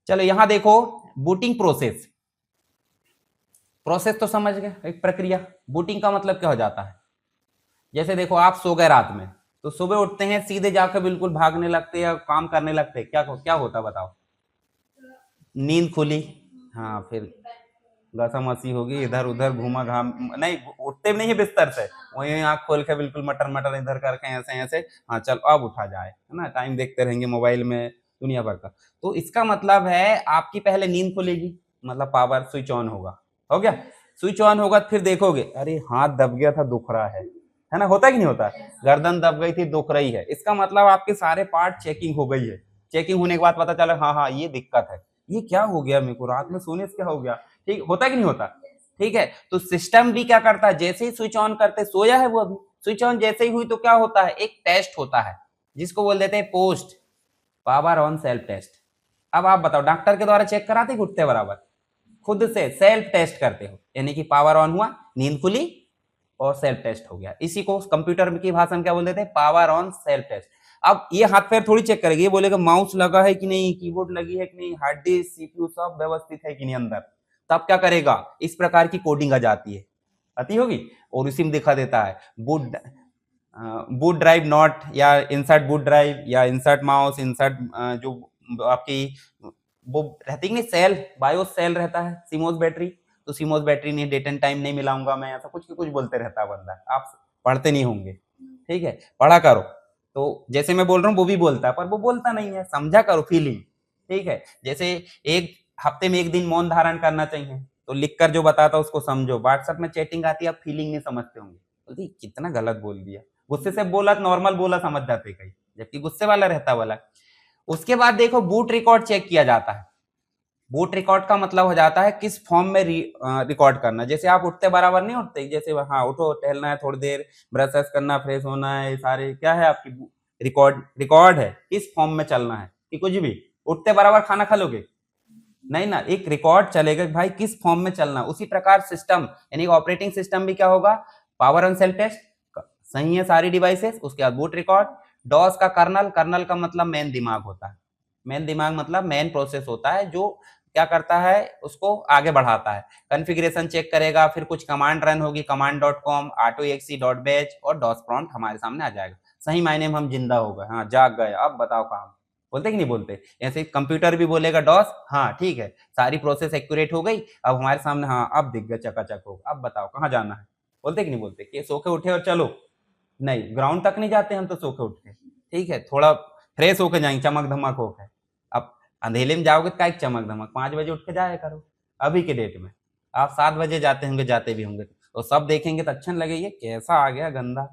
चलो यहां देखो, बूटिंग प्रोसेस, प्रोसेस तो समझ गए, एक प्रक्रिया। बूटिंग का मतलब क्या हो जाता है, जैसे देखो आप सो गए रात में, तो सुबह उठते हैं सीधे जाकर बिल्कुल भागने लगते या काम करने लगते, क्या क्या होता बताओ? नींद खुली, हाँ, फिर घसामसी होगी, इधर उधर घूमा घाम, नहीं उठते भी नहीं है बिस्तर से, वही आंख खोल के बिल्कुल मटर मटर इधर करके ऐसे ऐसे, हाँ चल अब उठा जाए, है ना, टाइम देखते रहेंगे मोबाइल में दुनिया भर का। तो इसका मतलब है आपकी पहले नींद खुलेगी, मतलब पावर स्विच ऑन होगा, हो गया, स्विच ऑन होगा, फिर देखोगे अरे हाथ दब गया था दुख रहा है ना, होता कि नहीं होता? गर्दन दब गई थी दुख रही है, इसका मतलब आपके सारे पार्ट चेकिंग हो गई है। चेकिंग होने के बाद पता चला हाँ हाँ ये दिक्कत है, ये क्या हो गया मेरे को, रात में सोने से क्या हो गया, ठीक होता कि नहीं होता? ठीक है, तो सिस्टम भी क्या करता है, जैसे ही स्विच ऑन करते, सोया है वो अभी, स्विच ऑन जैसे ही हुई तो क्या होता है, एक टेस्ट होता है जिसको बोल देते हैं post power on self test. अब आप बताओ डॉक्टर के द्वारा चेक कराते घुटते बराबर, खुद से सेल्फ टेस्ट करते हो, यानी कि पावर ऑन हुआ, नींद खुली और सेल्फ टेस्ट हो गया, इसी को कंप्यूटर की भाषा में क्या बोल देते हैं, पावर ऑन सेल्फ टेस्ट। अब ये हाथ पैर थोड़ी चेक करेगी, ये बोलेगा माउस लगा है कि नहीं, कीबोर्ड लगी है कि नहीं, हार्ड डिस्क सीपीयू सब व्यवस्थित है कि नहीं अंदर, तब क्या करेगा, इस प्रकार की कोडिंग आ जाती है, आती होगी, और उसी में दिखा देता है बूट बूट ड्राइव नॉट, या इंसर्ट बूट ड्राइव, या इंसर्ट माउस, इंसर्ट जो आपकी वो रहती है सेल, बायोस सेल रहता है, सीमोस बैटरी, तो सीमोस बैटरी नहीं, डेट एंड टाइम नहीं मिलाऊंगा मैं, ऐसा कुछ कुछ बोलते रहता है बंदा, आप पढ़ते नहीं होंगे, ठीक है, पढ़ा करो। तो जैसे मैं बोल रहा हूँ वो भी बोलता है, पर वो बोलता नहीं है, समझा करो फीलिंग, ठीक है, जैसे एक हफ्ते में एक दिन मौन धारण करना चाहिए, तो लिखकर जो बताता उसको समझो, व्हाट्सएप में चैटिंग आती है आप फीलिंग नहीं समझते होंगे, बोलती कितना गलत बोल दिया, गुस्से से बोला नॉर्मल बोला समझ जाते कहीं, जबकि गुस्से वाला रहता वाला। उसके बाद देखो बूट रिकॉर्ड चेक किया जाता है, बूट रिकॉर्ड का मतलब हो जाता है किस फॉर्म में रिकॉर्ड करना, जैसे आप उठते बराबर नहीं उठते, जैसे हाँ उठो टहलना है थोड़ी देर, ब्रश करना, फ्रेश होना है, सारे क्या है आपकी रिकॉर्ड, रिकॉर्ड है किस फॉर्म में चलना है, कि कुछ भी उठते बराबर खाना खा लोगे, नहीं ना, एक रिकॉर्ड चलेगा भाई किस फॉर्म में चलना, उसी प्रकार सिस्टम यानी ऑपरेटिंग सिस्टम भी क्या होगा, पावर ऑन सेल्फ टेस्ट, सही है सारी डिवाइसेस, उसके बाद बूट रिकॉर्ड, डॉस का कर्नल, कर्नल का मतलब मेन दिमाग होता है, मेन दिमाग मतलब मेन प्रोसेस होता है जो क्या करता है उसको आगे बढ़ाता है, कॉन्फ़िगरेशन चेक करेगा, फिर कुछ कमांड रन होगी, command dot com, autoexec dot batch और डॉस प्रॉम्प्ट हमारे सामने आ जाएगा, सही मायने में हम जिंदा हो गए, हाँ जाग गए, अब बताओ काम, बोलते कि नहीं बोलते? ऐसे कंप्यूटर भी बोलेगा डॉस, हाँ ठीक है सारी प्रोसेस एक्यूरेट हो गई, अब हमारे सामने, हाँ अब दिख गया चकाचक होगा, अब बताओ कहाँ जाना है, बोलते कि नहीं बोलते, कि सो के उठे और चलो, नहीं ग्राउंड तक नहीं जाते हम तो सो के उठ के, ठीक है, थोड़ा फ्रेश होके जाएंगे चमक धमक होके, अब अंधेले में जाओगे तो क्या चमक धमक, 5 बजे उठ के जाया करो, अभी के डेट में आप 7 बजे जाते होंगे, जाते भी होंगे तो सब देखेंगे तो अच्छा लगे ये कैसा आ गया गंदा,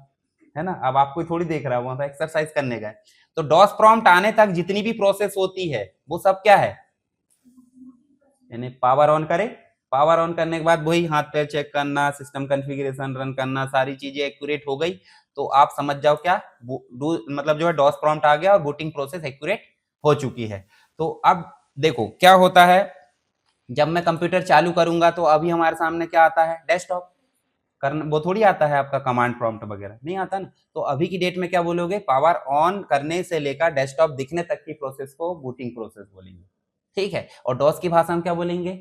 है ना, अब आपको थोड़ी देख रहा है, वहां एक्सरसाइज करने गए, तो डॉस प्रॉम्प्ट आने तक जितनी भी प्रोसेस होती है वो सब क्या है, यानी पावर ऑन करे, पावर ऑन करने के बाद वही हाथ पैर चेक करना, सिस्टम कॉन्फ़िगरेशन रन करना, सारी चीजें एक्यूरेट हो गई, तो आप समझ जाओ क्या मतलब जो है डॉस प्रॉम्प्ट आ गया और बूटिंग प्रोसेस एक्यूरेट हो चुकी है। तो अब देखो क्या होता है, जब मैं कंप्यूटर चालू करूंगा तो अभी हमारे सामने क्या आता है, डेस्कटॉप, करना वो थोड़ी आता है आपका कमांड प्रॉम्प्ट वगैरह नहीं आता ना, तो अभी की डेट में क्या बोलोगे, पावर ऑन करने से लेकर डेस्कटॉप दिखने तक की प्रोसेस को बूटिंग प्रोसेस बोलेंगे, ठीक है, और डॉस की भाषा में क्या बोलेंगे,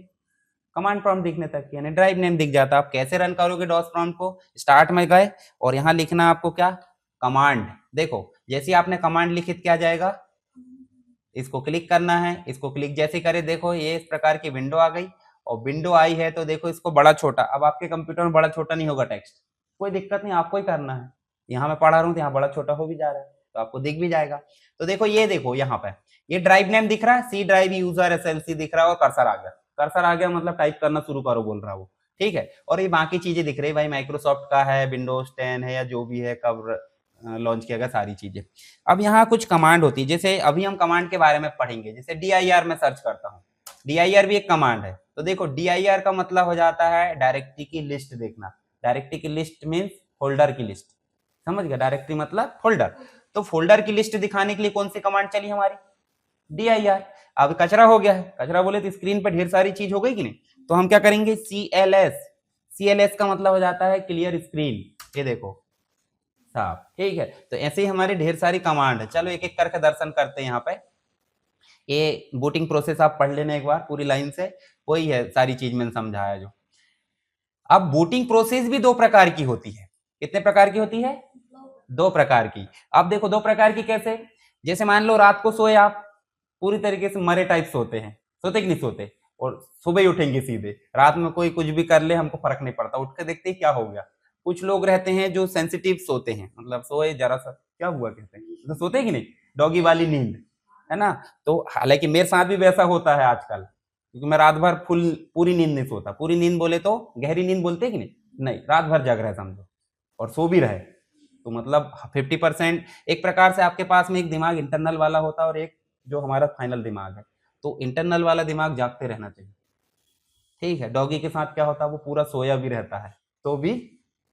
कमांड प्रॉम्प्ट दिखने तक, यानी ड्राइव नेम दिख जाता है, आप कैसे रन करोगे डॉस प्रॉम्प्ट को, स्टार्ट में गए और यहाँ लिखना आपको क्या, कमांड, देखो जैसे आपने कमांड लिखित क्या जाएगा, इसको क्लिक करना है, इसको क्लिक जैसे करे देखो ये इस प्रकार की विंडो आ गई, और विंडो आई है तो देखो इसको बड़ा छोटा, अब आपके कंप्यूटर में बड़ा छोटा नहीं होगा टेक्स्ट, कोई दिक्कत नहीं, आपको ही करना है, यहाँ मैं पढ़ा रहा हूँ तो यहाँ बड़ा छोटा हो भी जा रहा है तो आपको दिख भी जाएगा, तो देखो ये देखो यहाँ पे ये ड्राइव नेम दिख रहा है, सी ड्राइव यूजर एसएलसी दिख रहा है, और कर्सर आ गया, कर्सर आ गया मतलब टाइप करना शुरू करो बोल रहा है वो, ठीक है, और ये बाकी चीजें दिख रही है भाई, माइक्रोसॉफ्ट का है, विंडोज 10 है या जो भी है, कब लॉन्च किया गया, सारी चीजें। अब यहाँ कुछ कमांड होती है, जैसे अभी हम कमांड के बारे में पढ़ेंगे, जैसे dir में सर्च करता हूँ, dir भी एक कमांड है, तो देखो dir का मतलब हो जाता है डायरेक्टरी की लिस्ट देखना, डायरेक्टरी की लिस्ट मीन्स फोल्डर की लिस्ट, समझ गया, डायरेक्टरी मतलब फोल्डर, तो फोल्डर की लिस्ट दिखाने के लिए कौन सी कमांड चली हमारी, dir। अब कचरा हो गया है, कचरा बोले तो स्क्रीन पर ढेर सारी चीज हो गई कि नहीं, तो हम क्या करेंगे, cls, cls का मतलब हो जाता है क्लियर स्क्रीन, ये देखो साफ, ठीक है, तो ऐसे ही हमारी ढेर सारी कमांड है, चलो एक एक करके दर्शन करते हैं यहाँ पे। ये बूटिंग प्रोसेस आप पढ़ लेना एक बार पूरी लाइन से, वही है सारी चीज मैंने समझाया जो। अब बूटिंग प्रोसेस भी दो प्रकार की होती है। कितने प्रकार की होती है? दो प्रकार की। अब देखो दो प्रकार की कैसे, जैसे मान लो रात को सोए आप, पूरी तरीके से मरे टाइप सोते हैं, सोते कि नहीं सोते, और सुबह ही उठेंगे सीधे, रात में कोई कुछ भी कर ले हमको फर्क नहीं पड़ता, उठ के देखते ही क्या हो गया। कुछ लोग रहते हैं जो सेंसिटिव सोते हैं, मतलब सोए जरा सा क्या हुआ कहते हैं, तो सोते हैं कि नहीं, डॉगी वाली नींद, है ना। तो हालांकि मेरे साथ भी वैसा होता है आजकल, क्योंकि मैं रात भर फुल पूरी नींद नहीं सोता। पूरी नींद बोले तो गहरी नींद बोलते हैं कि नहीं, नहीं, रात भर जग रहे समझो और सो भी रहे, तो मतलब 50%। एक प्रकार से आपके पास में एक दिमाग इंटरनल वाला होता है और एक जो हमारा फाइनल दिमाग है, तो इंटरनल वाला दिमाग जागते रहना चाहिए, ठीक है। डॉगी के साथ क्या होता है, वो पूरा सोया भी रहता है तो भी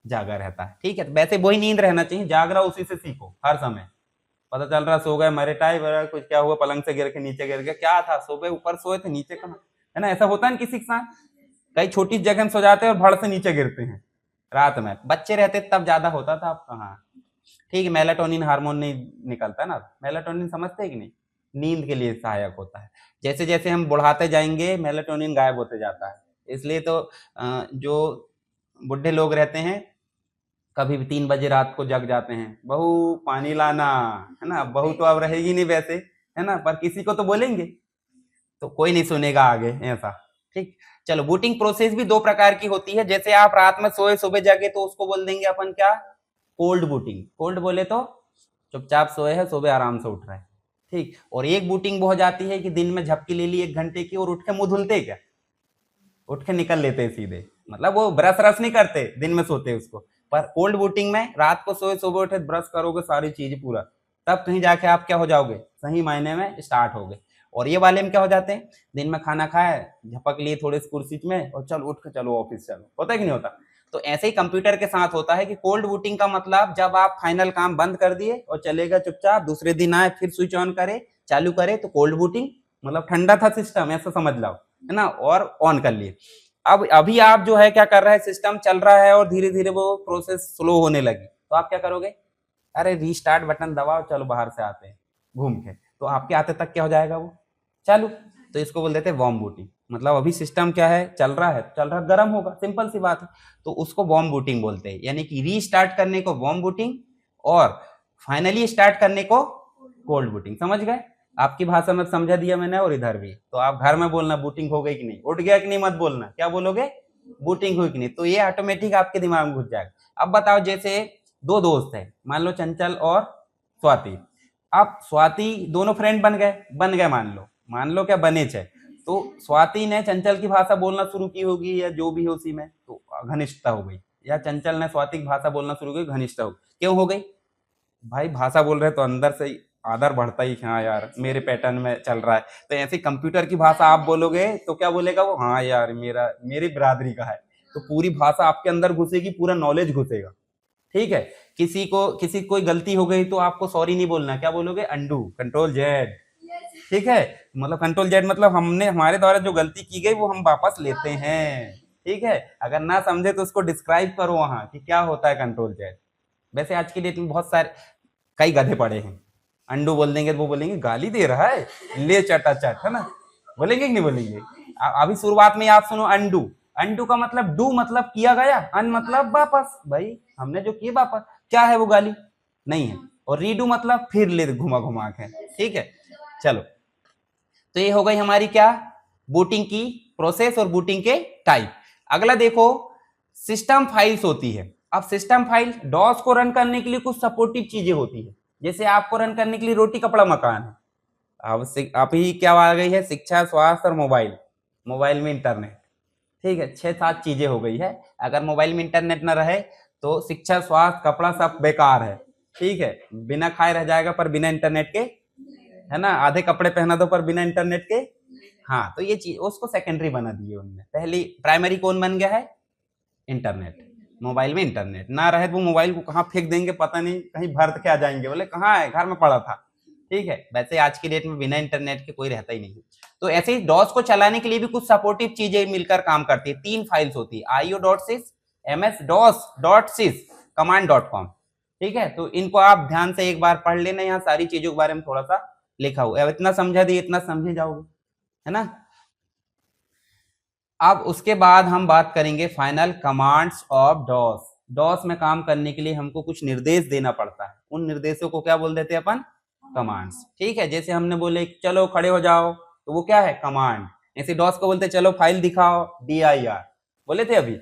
जागा रहता है, ठीक है। तो वैसे वही नींद रहना चाहिए, जाग रहा उसी से सीखो हर समय। पता चल रहा सो गए मरे टाइप, कुछ क्या हुआ, पलंग से गिर के नीचे गिर गया, क्या था, सुबह ऊपर सोए थे नीचे कहाँ, है ना। ऐसा होता है ना किसी के साथ, कई छोटी जगह में सो जाते हैं और भड़ से नीचे गिरते हैं रात में। बच्चे रहते तब ज्यादा होता था, अब कहाँ, ठीक है। मेलाटोनिन हार्मोन नहीं निकलता ना, मेलाटोनिन समझते हैं कि नहीं, नींद के लिए सहायक होता है। जैसे जैसे हम बढ़ाते जाएंगे मेलाटोनिन गायब होते जाता है, इसलिए तो जो बुढ़े लोग रहते हैं कभी भी 3 बजे रात को जग जाते हैं, बहू पानी लाना, है ना। बहू तो अब रहेगी नहीं वैसे, है ना, पर किसी को तो बोलेंगे, तो कोई नहीं सुनेगा आगे ऐसा, ठीक। चलो बूटिंग प्रोसेस भी दो प्रकार की होती है। जैसे आप रात में सोए सुबह जागे तो उसको बोल देंगे अपन क्या, कोल्ड बूटिंग। कोल्ड बोले तो चुपचाप सोए है, सुबह आराम से उठ रहे हैं, ठीक। और एक बूटिंग वो हो जाती है कि दिन में झपकी ले ली 1 घंटे की और उठ के मुंह धुलते क्या, उठ के निकल लेते हैं सीधे, मतलब वो ब्रश रश नहीं करते, दिन में सोते उसको। पर कोल्ड बूटिंग में रात को सोए सुबह उठे ब्रश करोगे सारी चीज पूरा, तब कहीं जाके आप क्या हो जाओगे, सही मायने में स्टार्ट हो गए। और ये वाले में क्या हो जाते हैं, दिन में खाना खाए, झपक लिए थोड़े कुर्सी में और चल उठ के चलो ऑफिस चलो, होता है कि नहीं होता। तो ऐसे ही कंप्यूटर के साथ होता है कि कोल्ड बूटिंग का मतलब जब आप फाइनल काम बंद कर दिए और चले गए चुपचाप, दूसरे दिन आए फिर स्विच ऑन करे चालू करे, तो कोल्ड बूटिंग मतलब ठंडा था सिस्टम ऐसा समझ लो, है ना, और ऑन कर लिए। अब अभी आप जो है क्या कर रहे हैं, सिस्टम चल रहा है और धीरे धीरे वो प्रोसेस स्लो होने लगी, तो आप क्या करोगे, अरे रीस्टार्ट बटन दबाओ, चलो बाहर से आते हैं घूम के, तो आपके आते तक क्या हो जाएगा वो चालू। तो इसको बोल देते हैं वार्म बूटिंग, मतलब अभी सिस्टम क्या है, चल रहा है, चल रहा गर्म होगा, सिंपल सी बात है, तो उसको वार्म बूटिंग बोलते हैं। यानी कि रीस्टार्ट करने को वार्म बूटिंग और फाइनली स्टार्ट करने को कोल्ड बूटिंग। समझ गए, आपकी भाषा में समझा दिया मैंने, और इधर भी। तो आप घर में बोलना बूटिंग हो गई कि नहीं, उठ गया कि नहीं मत बोलना, क्या बोलोगे, बूटिंग हुई कि नहीं, तो ये ऑटोमेटिक आपके दिमाग में घुस जाएगा। अब बताओ, जैसे दो दोस्त है, मान लो चंचल और स्वाति। अब स्वाति, दोनों फ्रेंड बन गए मान लो क्या बने थे, तो स्वाति ने चंचल की भाषा बोलना शुरू की होगी या जो भी हो उसी में, तो घनिष्ठता हो गई, या चंचल ने स्वाति की भाषा बोलना शुरू की, घनिष्ठता हो गई। क्यों हो गई भाई, भाषा बोल रहे तो अंदर से आदर बढ़ता ही, हाँ यार मेरे पैटर्न में चल रहा है। तो ऐसे कंप्यूटर की भाषा आप बोलोगे तो क्या बोलेगा वो, हाँ यार मेरी बिरादरी का है, तो पूरी भाषा आपके अंदर घुसेगी, पूरा नॉलेज घुसेगा, ठीक है। किसी कोई गलती हो गई तो आपको सॉरी नहीं बोलना, क्या बोलोगे, अंडू, कंट्रोल जेड, ठीक है। मतलब कंट्रोल जेड मतलब हमने हमारे द्वारा जो गलती की गई वो हम वापस लेते हैं, ठीक है। अगर ना समझे तो उसको डिस्क्राइब करो वहां कि क्या होता है कंट्रोल जेड। वैसे आज की डेट में बहुत सारे कई गधे पड़े हैं, अंडू बोल देंगे तो वो बोलेंगे गाली दे रहा है, ले चटा चट, है ना, बोलेंगे कि नहीं बोलेंगे। अभी शुरुआत में आप सुनो अंडू, अंडू का मतलब डू मतलब किया गया, अन मतलब वापस, भाई हमने जो किया वापस, क्या है वो गाली नहीं है। और रीडू मतलब फिर ले घुमा घुमा के, ठीक है। चलो, तो ये हो गई हमारी क्या, बूटिंग की प्रोसेस और बूटिंग के टाइप। अगला देखो, सिस्टम फाइल्स होती है। अब सिस्टम फाइल डॉस को रन करने के लिए कुछ सपोर्टिव चीजें होती है, जैसे आपको रन करने के लिए रोटी कपड़ा मकान है, अब ही क्या आ गई है, शिक्षा स्वास्थ्य और मोबाइल, मोबाइल में इंटरनेट, ठीक है। 6-7 चीजें हो गई है। अगर मोबाइल में इंटरनेट न रहे तो शिक्षा स्वास्थ्य कपड़ा सब बेकार है, ठीक है, बिना खाए रह जाएगा पर बिना इंटरनेट के, है ना, आधे कपड़े पहना दो पर बिना इंटरनेट के। हाँ, तो ये चीज उसको सेकेंडरी बना दिए उनने, पहली प्राइमरी कौन बन गया है, इंटरनेट। मोबाइल में इंटरनेट ना रहे तो वो मोबाइल को कहाँ फेंक देंगे पता नहीं, कहीं भर के आ जाएंगे, बोले कहाँ है, घर में पड़ा था, ठीक है। वैसे आज की डेट में बिना इंटरनेट के कोई रहता ही नहीं। तो ऐसे ही डॉस को चलाने के लिए भी कुछ सपोर्टिव चीजें मिलकर काम करती है। 3 फाइल्स होती है, io.sys, ms-dos.sys, command.com, ठीक है। तो इनको आप ध्यान से एक बार पढ़ लेना, यहाँ सारी चीजों के बारे में थोड़ा सा लिखा हुआ है। इतना समझा दिए, इतना समझे जाओगे, है ना। अब उसके बाद हम बात करेंगे final commands of DOS. DOS में काम करने के लिए हमको कुछ निर्देश देना पड़ता है, उन निर्देशों को क्या बोल देते हैं अपन, कमांड्स। ठीक है, जैसे हमने बोले चलो खड़े हो जाओ, तो वो क्या है, कमांड। ऐसे डॉस को बोलते चलो फाइल दिखाओ, DIR बोले थे अभी।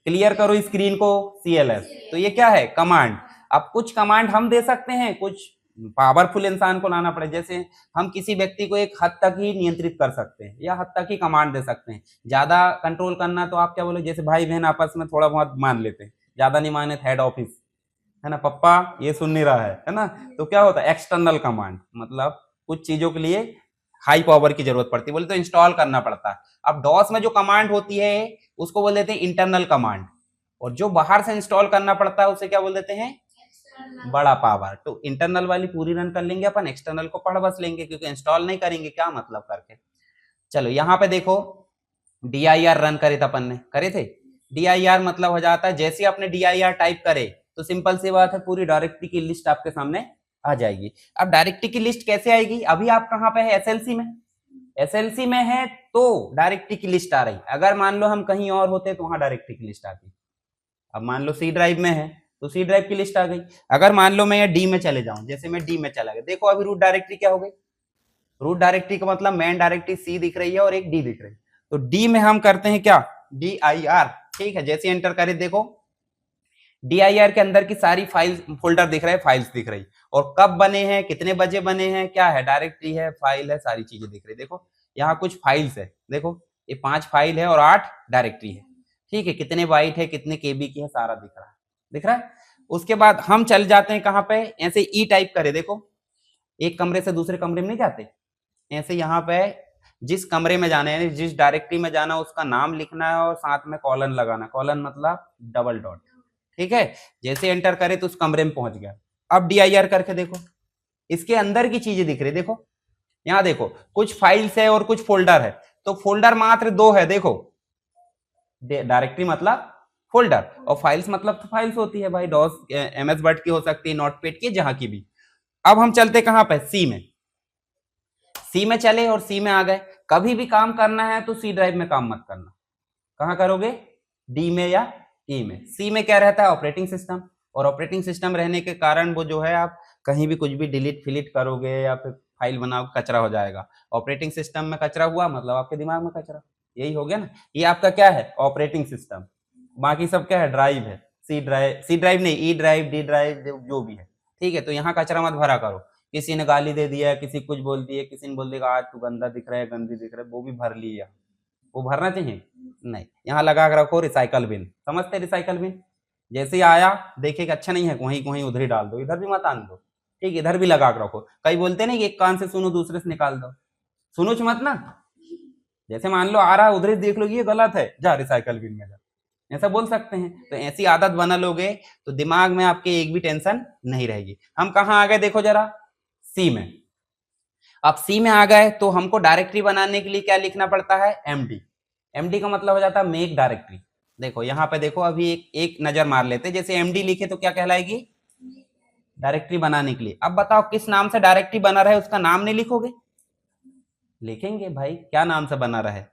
क्लियर करो स्क्रीन को, CLS। तो ये क्या है, कमांड। अब कुछ कमांड हम दे सकते हैं, कुछ पावरफुल इंसान को लाना पड़े। जैसे हम किसी व्यक्ति को एक हद तक ही नियंत्रित कर सकते हैं या हद तक ही कमांड दे सकते हैं। ज्यादा कंट्रोल करना तो आप क्या बोलो, जैसे भाई बहन आपस में थोड़ा बहुत मान लेते हैं, ज्यादा नहीं माने हेड ऑफिस, है ना, पप्पा ये सुन नहीं रहा है ना, तो क्या होता है, एक्सटर्नल कमांड। मतलब कुछ चीजों के लिए हाई पावर की जरूरत पड़ती है, बोले तो इंस्टॉल करना पड़ता है। अब डॉस में जो कमांड होती है उसको बोल देते हैं इंटरनल कमांड, और जो बाहर से इंस्टॉल करना पड़ता है उसे क्या बोल देते हैं, बड़ा पावर। तो इंटरनल वाली पूरी रन कर लेंगे अपन, एक्सटर्नल को पढ़ बस लेंगे, क्योंकि इंस्टॉल नहीं करेंगे, क्या मतलब करके। चलो यहाँ पे देखो, DIR रन करे थे अपन ने, करे थे। DIR मतलब हो जाता है जैसे आपने DIR टाइप करे तो सिंपल सी बात है, पूरी डायरेक्टरी की लिस्ट आपके सामने आ जाएगी। अब डायरेक्टरी की लिस्ट कैसे आएगी, अभी आप कहाँ पे है, SLC में। SLC में है तो डायरेक्टरी की लिस्ट आ रही। अगर मान लो हम कहीं और होते तो वहां डायरेक्टरी की लिस्ट आती। अब मान लो C ड्राइव में है तो C ड्राइव की लिस्ट आ गई। अगर मान लो मैं D में चले जाऊं, जैसे मैं D में चला गया, देखो अभी रूट डायरेक्टरी क्या हो गई, रूट डायरेक्टरी का मतलब मेन डायरेक्टरी C दिख रही है और एक D दिख रही है। तो D में हम करते हैं क्या, DIR। ठीक है, जैसे एंटर करें देखो DIR के अंदर की सारी फाइल फोल्डर दिख रहे हैं, फाइल्स दिख रही, और कब बने हैं, कितने बजे बने हैं, क्या है, डायरेक्टरी है, फाइल है, सारी चीजें दिख रही। देखो यहाँ कुछ फाइल्स है, देखो ये 5 फाइल है और 8 डायरेक्टरी है। ठीक है, कितने बाइट है, कितने KB की है, सारा दिख रहा है, दिख रहा है। उसके बाद हम चल जाते हैं कहाँ पे, ऐसे E टाइप करे, देखो एक कमरे से दूसरे कमरे में नहीं जाते, ऐसे यहाँ पे जिस कमरे में जाना है, जिस डायरेक्टरी में जाना, उसका नाम लिखना है और साथ में कॉलन लगाना, कॉलन मतलब डबल डॉट। ठीक है, जैसे एंटर करे तो उस कमरे में पहुंच गया। अब DIR करके देखो, इसके अंदर की चीजें दिख रही, देखो यहाँ देखो कुछ फाइल्स है और कुछ फोल्डर है, तो फोल्डर मात्र 2 है, देखो डायरेक्टरी मतलब फोल्डर, और फाइल्स मतलब तो फाइल्स होती है भाई, डॉस MS वर्ड की हो सकती है, नोटपैड की, जहां की भी। अब हम चलते कहां पे, C में। C में चले और C में आ गए। कभी भी काम करना है तो C ड्राइव में काम मत करना, कहां करोगे, D में या E में। C में क्या रहता है, ऑपरेटिंग सिस्टम, और ऑपरेटिंग सिस्टम रहने के कारण वो जो है आप कहीं भी कुछ भी डिलीट फिलीट करोगे या फिर फाइल बनाओ, कचरा हो जाएगा। ऑपरेटिंग सिस्टम में कचरा हुआ मतलब आपके दिमाग में कचरा, यही हो गया ना। ये आपका क्या है, ऑपरेटिंग सिस्टम। बाकी सब क्या है, ड्राइव है, सी ड्राइव नहीं, E ड्राइव, D ड्राइव, जो भी है। ठीक है, तो यहाँ कचरा मत भरा करो। किसी ने गाली दे दिया, किसी कुछ बोल दिया, किसी ने बोल दिया आज तू गंदा दिख रहा है, गंदी दिख रहा है, वो भी भर लिया, वो भरना चाहिए नहीं। यहाँ लगा के रखो रिसाइकल बिन, समझते रिसाइकल बिन, जैसे ही आया देखे कि अच्छा नहीं है, वहीं वहीं उधर ही डाल दो, इधर भी मत आन दो। ठीक, इधर भी लगा के रखो। कई बोलते नहीं कि एक कान से सुनो दूसरे से निकाल दो, सुनो मत ना, जैसे मान लो आ रहा है उधर ही देख लो ये गलत है, जा रिसाइकल बिन में जा, ऐसा बोल सकते हैं। तो ऐसी आदत बना लोगे तो दिमाग में आपके एक भी टेंशन नहीं रहेगी। हम कहाँ आ गए देखो जरा, C में। अब C में आ गए तो हमको डायरेक्टरी बनाने के लिए क्या लिखना पड़ता है, MD का मतलब हो जाता है मेक डायरेक्टरी। देखो यहाँ पे देखो, अभी एक नजर मार लेते, जैसे MD लिखे तो क्या कहलाएगी, डायरेक्टरी बनाने के लिए। अब बताओ किस नाम से डायरेक्टरी बना रहा है, उसका नाम नहीं लिखोगे, लिखेंगे भाई, क्या नाम से बना रहा है,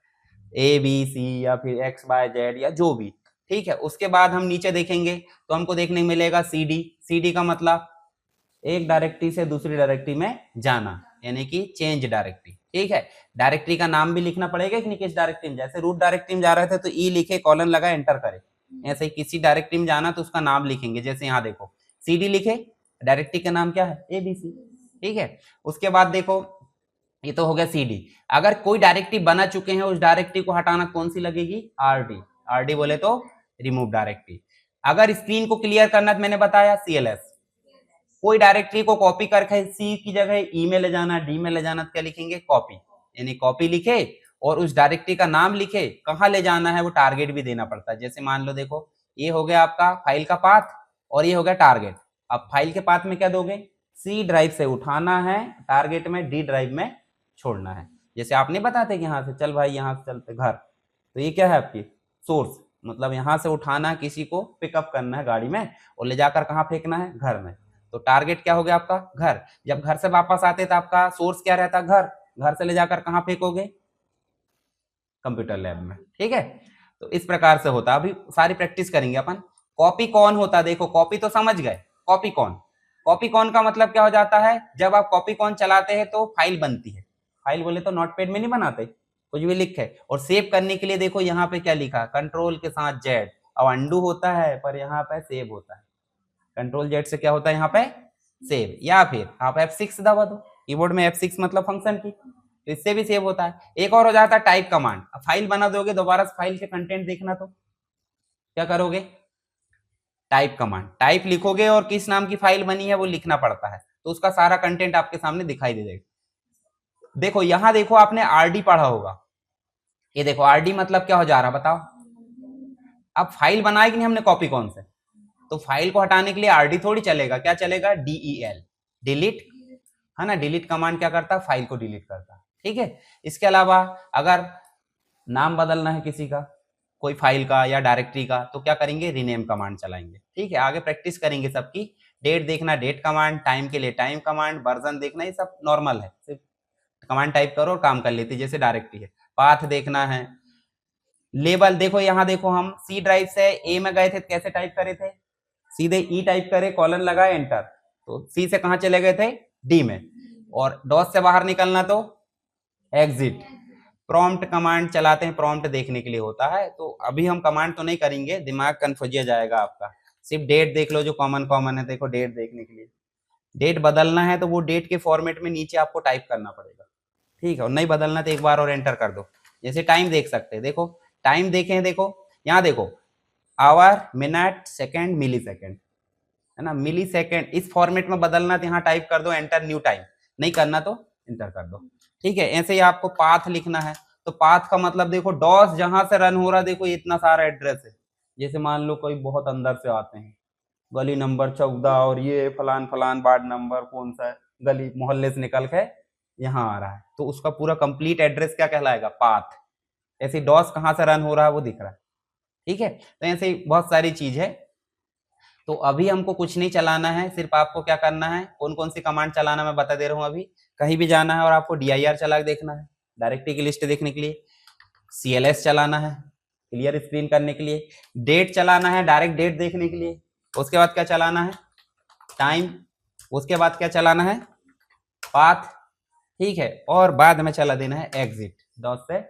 ABC या फिर XYZ या जो भी। ठीक है, उसके बाद हम नीचे देखेंगे तो हमको देखने को मिलेगा CD का मतलब एक डायरेक्टरी से दूसरी डायरेक्टरी में जाना, यानी कि चेंज डायरेक्टरी। ठीक है, डायरेक्टरी का नाम भी लिखना पड़ेगा कि नहीं, किस डायरेक्टरी में, जैसे रूट डायरेक्टरी में जा रहे थे तो E लिखे, कॉलन लगा, एंटर करे, ऐसे ही किसी डायरेक्टरी में जाना तो उसका नाम लिखेंगे। जैसे यहाँ देखो CD लिखे, डायरेक्टरी का नाम क्या है, ABC। ठीक है, उसके बाद देखो ये तो हो गया CD। अगर कोई डायरेक्टरी बना चुके हैं, उस डायरेक्टरी को हटाना कौन सी लगेगी, RD बोले तो रिमूव डायरेक्टरी। अगर स्क्रीन को क्लियर करना मैंने बताया CLS। कोई डायरेक्टरी को कॉपी करके C की जगह E में ले जाना, D में ले जाना, क्या लिखेंगे, कॉपी, यानी कॉपी लिखे और उस डायरेक्टरी का नाम लिखे, कहाँ ले जाना है वो टारगेट भी देना पड़ता है। जैसे मान लो देखो ये हो गया आपका फाइल का पाथ और ये हो गया टारगेट। अब फाइल के पाथ में क्या दोगे, C ड्राइव से उठाना है, टारगेट में D ड्राइव में छोड़ना है। जैसे आप नहीं बताते कि यहाँ से चल भाई, यहाँ से चलते घर, तो ये क्या है आपकी सोर्स, मतलब यहाँ से उठाना, किसी को पिकअप करना है गाड़ी में और ले जाकर कहाँ फेंकना है, घर में। तो टारगेट क्या हो गया आपका घर। जब घर से वापस आते तो आपका सोर्स क्या रहता घर, घर से ले जाकर कहाँ फेंकोगे, कंप्यूटर लैब में। ठीक है, तो इस प्रकार से होता। अभी सारी प्रैक्टिस करेंगे अपन। कॉपी कौन होता, देखो कॉपी तो समझ गए, कॉपी कौन। कॉपी कौन का मतलब क्या हो जाता है, जब आप कॉपी कौन चलाते हैं तो फाइल बनती है। फाइल बोले तो नोटपैड में नहीं बनाते, कुछ भी लिखे और सेव करने के लिए देखो यहाँ पे क्या लिखा, कंट्रोल के साथ जेड। अब अंडू होता है पर यहाँ पे सेव होता है, कंट्रोल जेड से क्या होता है यहाँ पे सेव, या फिर आप F6 दबा दो, कीबोर्ड में F6 मतलब फंक्शन की, तो इससे भी सेव होता है। एक और हो जाता है टाइप कमांड। अब फाइल बना दोगे, दोबारा फाइल के कंटेंट देखना तो क्या करोगे, टाइप कमांड, टाइप लिखोगे और किस नाम की फाइल बनी है वो लिखना पड़ता है, तो उसका सारा कंटेंट आपके सामने दिखाई दे देगा। देखो यहां देखो आपने आरडी पढ़ा होगा, ये देखो आरडी मतलब क्या हो जा रहा बताओ। अब फाइल बनाई कि नहीं हमने कॉपी कौन से, तो फाइल को हटाने के लिए आरडी थोड़ी चलेगा, क्या चलेगा DEL, डिलीट, है ना। डिलीट कमांड क्या करता है, फाइल को डिलीट करता है। ठीक है, इसके अलावा अगर नाम बदलना है किसी का, कोई फाइल का या डायरेक्टरी का, तो क्या करेंगे, रीनेम कमांड चलाएंगे। ठीक है, आगे प्रैक्टिस करेंगे सबकी। डेट देखना डेट कमांड, टाइम के लिए टाइम कमांड, वर्जन देखना, ये सब नॉर्मल है, सिर्फ कमांड टाइप करो और काम कर लेती जैसे डायरेक्टरी है। पाथ देखना है, लेबल देखो, यहाँ देखो हम सी ड्राइव से ए में गए थे, कैसे टाइप करे थे, सीधे ई टाइप करे, कॉलन लगाए, एंटर, तो सी से कहां चले गए थे, डी में, और डॉस से बाहर निकलना तो एग्जिट। प्रॉम्प्ट कमांड चलाते हैं, प्रॉम्प्ट देखने के लिए होता है, तो अभी हम कमांड तो नहीं करेंगे, दिमाग कंफ्यूज जाएगा आपका। सिर्फ डेट देख लो जो कॉमन कॉमन है, देखो डेट देखने के लिए, डेट बदलना है तो वो डेट के फॉर्मेट में नीचे आपको टाइप करना पड़ेगा। ठीक है, और नहीं बदलना तो एक बार और एंटर कर दो। जैसे टाइम देख सकते हैं, देखो टाइम देखें, देखो यहाँ देखो hour, minute, second, millisecond, है ना, मिली सेकेंड, इस फॉर्मेट में बदलना तो यहाँ टाइप कर दो एंटर, न्यू टाइम, नहीं करना तो एंटर कर दो। ठीक है, ऐसे ही आपको पाथ लिखना है, तो पाथ का मतलब देखो डॉस जहां से रन हो रहा, देखो इतना सारा एड्रेस है। जैसे मान लो कोई बहुत अंदर से आते हैं, गली नंबर 14 और ये फलान फलान वार्ड नंबर कौन सा है, गली मोहल्ले से निकल के यहाँ आ रहा है, तो उसका पूरा कंप्लीट एड्रेस क्या कहलाएगा, पाथ। ऐसे डॉस कहाँ से रन हो रहा है वो दिख रहा है। ठीक है, तो ऐसे ही बहुत सारी चीज है। तो अभी हमको कुछ नहीं चलाना है, सिर्फ आपको क्या करना है, कौन कौन सी कमांड चलाना मैं बता दे रहा हूँ। अभी कहीं भी जाना है और आपको DIR चला के देखना है, डायरेक्टरी की लिस्ट देखने के लिए, CLS चलाना है क्लियर स्क्रीन करने के लिए, डेट चलाना है डायरेक्ट डेट देखने के लिए, उसके बाद क्या चलाना है, टाइम, उसके बाद क्या चलाना है, पाथ। ठीक है, और बाद में चला देना है एग्जिट, डॉट से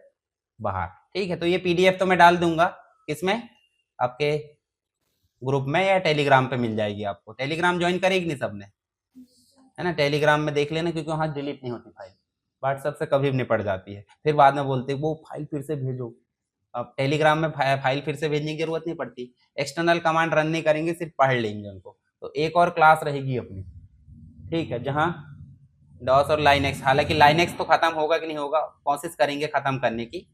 बाहर। ठीक है, तो ये PDF तो मैं डाल दूंगा किसमें, आपके ग्रुप में या टेलीग्राम पे मिल जाएगी आपको। टेलीग्राम ज्वाइन करेगी नहीं सबने, है ना, टेलीग्राम में देख लेना, क्योंकि वहां डिलीट नहीं होती फाइल, व्हाट्सएप से कभी भी निपट जाती है, फिर बाद में बोलते वो फाइल फिर से भेजो। अब टेलीग्राम में फाइल फिर से भेजने की जरूरत नहीं पड़ती, एक्सटर्नल कमांड रन नहीं करेंगे, सिर्फ पढ़ लेंगे उनको। तो एक और क्लास रहेगी अपनी, ठीक है, जहाँ डॉस और लाइनेक्स, हालांकि लाइनेक्स तो खत्म होगा कि नहीं होगा, कोशिश करेंगे खत्म करने की,